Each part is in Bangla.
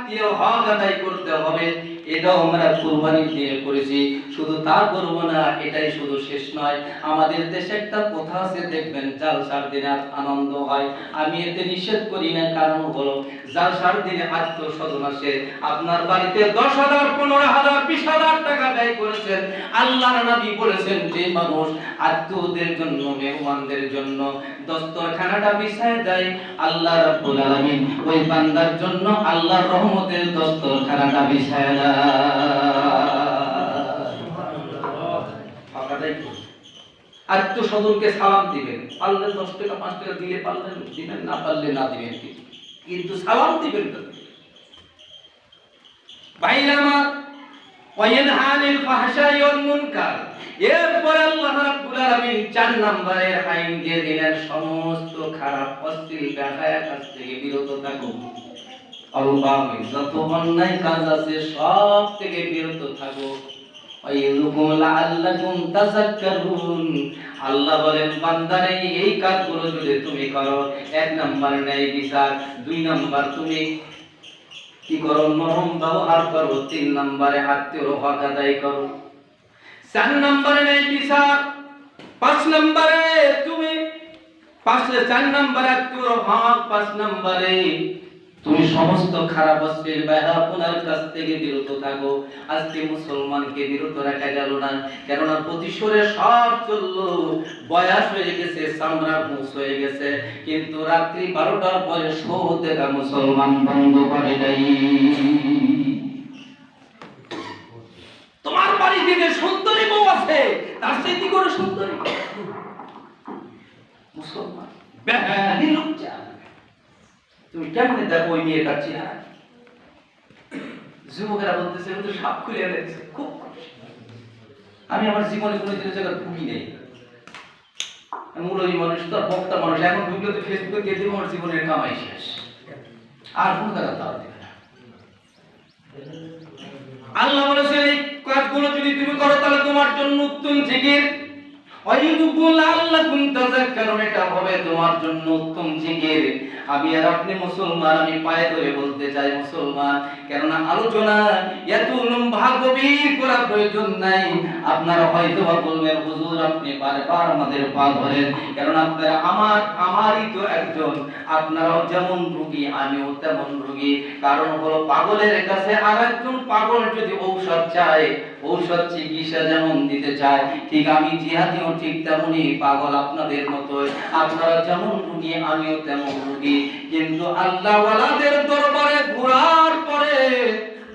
আত্মীয় হক আদায় করতে হবে, এটাও আমরা কুরবানি দিয়ে করেছি। শুধু তা করবো না, এটাই শুধু শেষ নয়। আমাদের দেশে একটা কথা আছে, দেখবেন জালসার দিনে আনন্দ হয়। আমি এতে নিষেধ করি না, কারণ হলো জালসার দিনে আত্মস্বজন আসে। আপনার বাড়িতে 10,000, 15,000, 20,000 টাকা ব্যয় করেছেন, আল্লাহর নবী বলেছেন যে মানুষ আত্মীয়দের জন্য, মেহমানদের জন্য দস্তরখানাটা বিছায় দেয়, আল্লাহ রাব্বুল আলামিন ওই বান্দার জন্য আল্লাহর রহমতের দস্তরখানাটা বিছায় দেয়। আত্মস্বজনকে সালাম দিবেন, পারলে 10 টাকা 5 টাকা দিলে পারলেন দিবেন, না পারলে না দিবেন, কিন্তু সালাম দিবেন তো। ভাইরা আমার, ওয়ায়ানহা আনিল ফাহশাই ওয়াল মুনকার, এরপর আল্লাহ রাব্বুল আলামিন 4 নম্বরের আইন দিয়ে দিলেন, সমস্ত খারাপ অশ্লীল বেহায়া কাজ থেকে বিরত থাকো। আল্লাহ যত অন্যায় কাজ আছে সব থেকে বিরত থাকো। ওয়াইলুকুম লাআল্লাকুম তাযাক্কারুন, আল্লাহ বলেন বান্দারে এই কাজগুলো যদি তুমি করো, 1 নম্বর ন্যায় বিচার, 2 নম্বর তুমি কি করো, নরম ব্যবহার করো, 3 নম্বরে আত্মীয়র হক আদায় করো, 4 নম্বরে ন্যায় বিচার, 5 নম্বরে তুমি 4 নম্বরে আত্মীয়র হক, 5 নম্বরে তুমি সমস্ত খারাপ অশ্লীল বেহায়াপনার কাছ থেকে বিরত থাকো। আজকে মুসলমানকে বিরত রাখা গেল না, কেননা প্রতিশোরে সব চললো, বয়স হয়ে গেছে, চামড়া মুছ হয়ে গেছে, কিন্তু রাত্রি 12টার পরে শো দেখা মুসলমান বন্ধ করে নাই। তোমার বাড়িতে যে সুন্দরী বউ আছে, তার চেয়ে করে সুন্দরী মুসলমান বেহায়ানি লজ্জা, তুমি কেমনে দেখো ওই মেয়েটার চেহারা? যুবকেরা বলতেছে ও তো সব খুলে এনেছে, খুব খুশি। আমি আমার জীবনে কোনো জায়গায় ঢুকি নেই, মূলই মানুষ তো, বক্তা মানুষ, এখন ঢুকলে তো ফেসবুকে দিয়ে দেবো আমার জীবনের কামাই শেষ, আর কোনো জায়গা তাও দেবে না। আল্লাহ বলেছেন এই কাজগুলো যদি তুমি করো তাহলে তোমার জন্য উত্তম জিকির, এটা হবে তোমার জন্য উত্তম জিকির। আমি আর আপনি মুসলমান, আমি পায়ে ধরে বলতে চাই মুসলমান, কেননা আলোচনা এত লম্বা গভীর করার প্রয়োজন নাই। আপনারা হয়তো বলবেন হুজুর আপনি বারবার আমাদের পা ধরেন, কেননা আপনারা আমারই তো একজন, আপনারাও যেমন রোগী আমিও তেমন রোগী। কারণ হলো পাগলের কাছে আরেকজন পাগল যদি ঔষধ চায়, ঔষধ চিকিৎসা যেমন দিতে চায়, ঠিক আমি জিহাদিও ঠিক তেমনই পাগল আপনাদের মতোই। আপনারা যেমন রোগী আমিও তেমন রোগী, কিন্তু আল্লাহ ওয়ালাদের দরবারে ঘোরার পরে,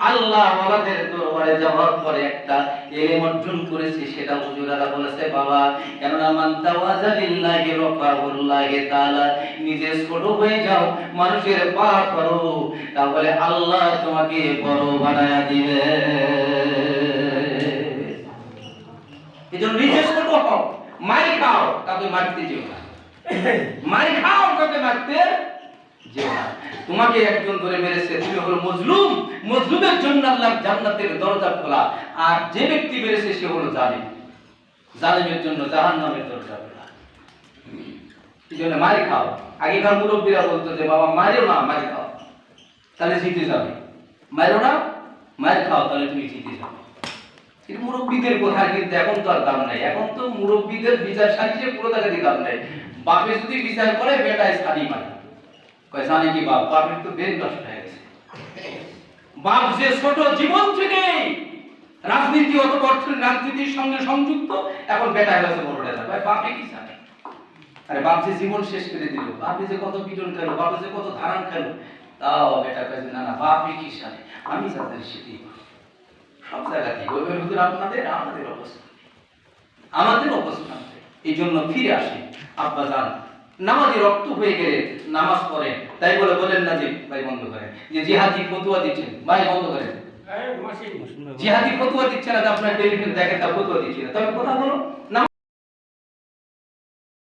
আল্লাহ ওয়ালাদের দরবারে যাওয়ার পরে একটা ইলম অর্জন করেছি, সেটা হুজুরারা বলেছে বাবা, কেননা মান তাওয়াজা লিল্লাহি রাফাহুল্লাহি তাআলা, নিজে ছোট হয়ে যাও, মানুষের পা করো, তাহলে আল্লাহ তোমাকে বড় বানায়া দিবে। এজন্য নিজে ছোট হও, মার খাও, কাউকে মারতে যেও না, মার খাও, কাউকে মারতে যেও না। তোমাকে একজন ধরে মেরেছে, তুমি হলো মজলুম, মজলুমের জন্য আল্লাহর জান্নাতের দরজা খোলা, আর যে ব্যক্তি মেরেছে সে হলো জালিম, জালিমের জন্য জাহান্নামের দরজা খোলা। এজন্য মার খাও। আগেকার মুরব্বীরা বলতো যে বাবা মারো না, মার খাও, তাহলে জিতে যাবে, মারো না, মার খাও, তাহলে তুমি জিতে যাবে। কিন্তু মুরব্বীদের কথা কিন্তু এখন তো আর দাম নাই, এখন তো মুরব্বীদের বিচার সাজিয়ে পুরো টাকা দিয়ে দাম নাই। বাপে যদি বিচার করে বেটায় সানি মারে, কয় জানে কি বাপ, বাপের তো বেশ নষ্ট হয়ে গেছে। বাপ যে ছোট জীবন থেকে রাজনীতি, অত অর্থের রাজনীতির সঙ্গে সংযুক্ত, এখন বেটা হয়ে গেছে বড় নেতা, ভাই বাপে কি জানে? আরে বাপ যে জীবন শেষ করে দিল, বাপে যে কত পিটন খেলো, বাপে যে কত ধারণ খেলো, তাও বেটা কয় না না বাপে কি জানে, আমি যাদের সেটি সব জায়গাতেই ওইভাবে হুজুর আপনাদের আমাদের অবস্থান। এই জন্য ফিরে আসে আব্বা জান, নামাজি রক্ত হয়ে গেলে নামাজ পড়েন, তাই বলে বলেন না যে ভাই বন্ধ করেন, যে জিহাদি ফতোয়া দিচ্ছেন, ভাই বন্ধ করেন, জিহাদি ফতোয়া দিচ্ছে না, আপনার টেলিভিশন দেখেন তা ফতোয়া দিচ্ছে না, তবে কথা বলো না।